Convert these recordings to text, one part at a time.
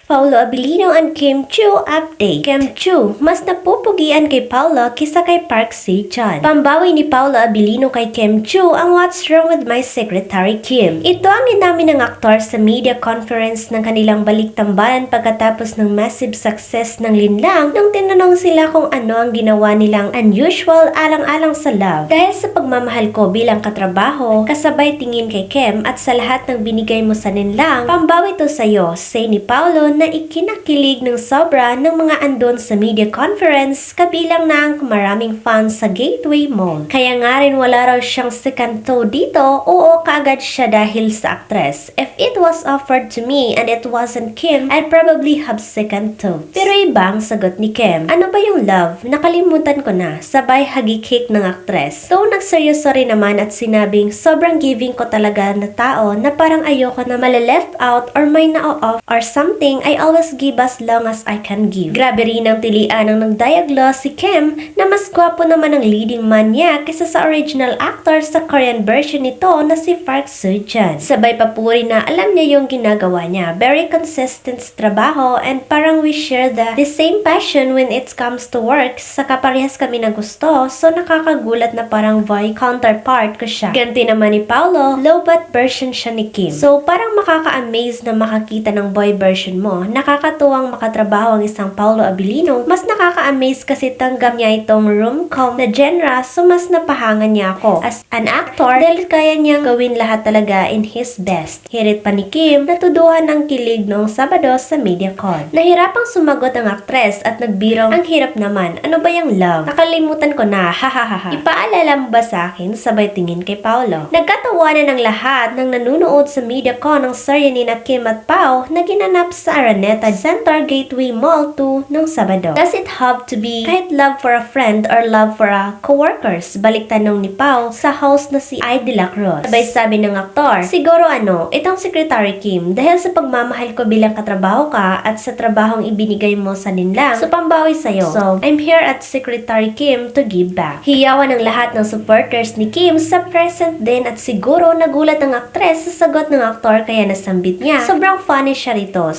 Paolo Abilino and Kim Chiu update. Kim Chiu, mas napupugian kay Paolo kisa kay Park Se-chan. Pambawi ni Paolo Abilino kay Kim Chiu ang What's Wrong with My Secretary Kim. Ito ang inamin ng aktor sa media conference ng kanilang baliktambalan pagkatapos ng massive success ng linlang nung tinanong sila kung ano ang ginawa nilang unusual alang-alang sa love. Dahil sa pagmamahal ko bilang katrabaho, kasabay tingin kay Kim at sa lahat ng binigay mo sa linlang, pambawi to sa'yo, say ni Paolo na ikinakilig ng sobra ng mga andon sa media conference kabilang na ang maraming fans sa Gateway Mall. Kaya nga rin wala raw siyang second toe dito, oo kaagad siya dahil sa actress. If it was offered to me and it wasn't Kim, I'd probably have second toe. Pero iba ang sagot ni Kim. Ano ba yung love? Nakalimutan ko na. Sabay hagikik ng actress. So nagseryoso rin naman at sinabing sobrang giving ko talaga na tao na parang ayoko na male-left out or may na-off or something. I always give as long as I can give. Grabe rin ang tilian ng nagdiagnose si Kim na mas gwapo naman ang leading man niya kaysa sa original actor sa Korean version nito na si Park Se-chan. Sabay papuri na alam niya yung ginagawa niya. Very consistent sa trabaho and parang we share the same passion when it comes to work. Saka parehas kami na gusto so nakakagulat na parang boy counterpart ko siya. Ganti naman ni Paolo, low-bat version siya ni Kim. So parang makaka-amaze na makakita ng boy version mo. Nakakatuwang makatrabaho ang isang Paolo Abilino. Mas nakaka-amaze kasi tanggap niya itong rom-com na genre so mas napahangan niya ako as an actor dahil kaya niyang gawin lahat talaga in his best. Hirit pa ni Kim, natuduhan ng kilig noong Sabado sa MediaCon. Nahirapang sumagot ang actress at nagbirong ang hirap naman. Ano ba yung love? Nakalimutan ko na, hahaha. Ipaalala mo ba sa akin sabay tingin kay Paolo? Nagkatawanan ng lahat ng nanunood sa MediaCon ng serye ni na Kim at Pao na ginanap sa Araneta Center Gateway Mall 2 noong Sabado. Does it have to be kahit love for a friend or love for a coworkers? Balik tanong ni Pao sa host na si Ay de la Cruz. Sabay sabi ng aktor, siguro itong Secretary Kim, dahil sa pagmamahal ko bilang katrabaho ka at sa trabahong ibinigay mo sa ninlang, so pambawi sa'yo. So, I'm here at Secretary Kim to give back. Hiyawan ng lahat ng supporters ni Kim sa present din at siguro nagulat ang aktres sa sagot ng aktor kaya nasambit niya. Sobrang funny siya rito.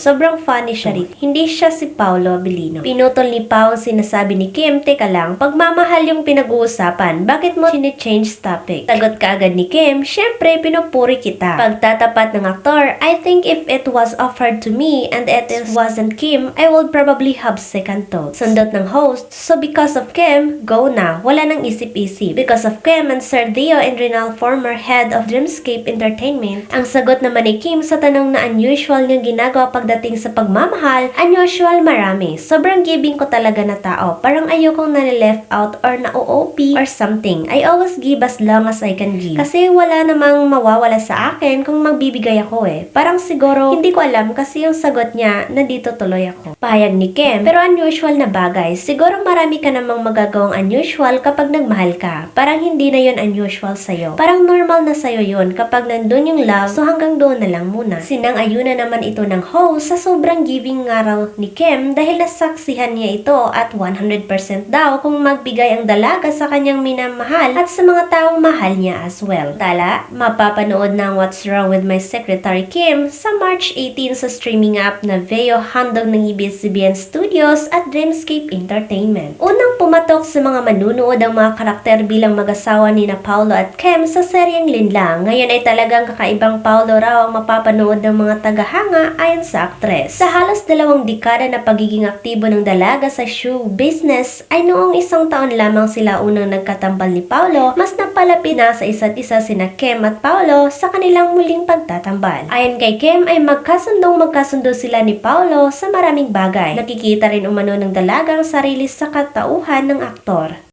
Hindi siya si Paolo Abilino. Pinutol ni Pao ang sinasabi ni Kim, teka lang, pagmamahal yung pinag-uusapan, bakit mo change topic? Sagot kaagad ni Kim, syempre pinupuri kita. Pagtatapat ng aktor, I think if it was offered to me and it wasn't Kim, I would probably have second thoughts. Sundot ng host, so because of Kim, go na. Wala nang isip-isip. Because of Kim and Sir Dio and Rinal, former head of Dreamscape Entertainment, ang sagot naman ni Kim sa tanong na unusual niyang ginagawa pagdating sa pagmamahal, unusual marami. Sobrang giving ko talaga na tao. Parang ayokong nalileft out or na-OOP or something. I always give as long as I can give. Kasi wala namang mawawala sa akin kung magbibigay ako Parang siguro, hindi ko alam kasi yung sagot niya na dito tuloy ako. Pahayag ni Kim, pero unusual na bagay. Siguro marami ka namang magagawang unusual kapag nagmahal ka. Parang hindi na yun unusual sa'yo. Parang normal na sa'yo yun kapag nandun yung love, so hanggang doon na lang muna. Sinang-ayuna naman ito ng host sa sobrang giving nga raw ni Kim dahil nasaksihan niya ito at 100% daw kung magbigay ang dalaga sa kanyang minamahal at sa mga taong mahal niya as well. Tala, mapapanood ng What's Wrong with My Secretary Kim sa March 18 sa streaming app na Veo handog ng ABS-CBN Studios at Dreamscape Entertainment. Unang pumatok sa mga manunood ang mga karakter bilang mag-asawa ni na Paolo at Kim sa seryeng Linlang. Ngayon ay talagang kakaibang Paolo raw ang mapapanood ng mga tagahanga ayon sa aktres. Sa halos 2 dekada na pagiging aktibo ng dalaga sa show business ay noong 1 taon lamang sila unang nagkatambal ni Paolo, mas napalapit na sa isa't isa sina Kim at Paolo sa kanilang muling pagtatambal. Ayon kay Kim ay magkasundo sila ni Paolo sa maraming bagay. Nakikita rin umano ng dalagang sarili sa katauhan ng aktor.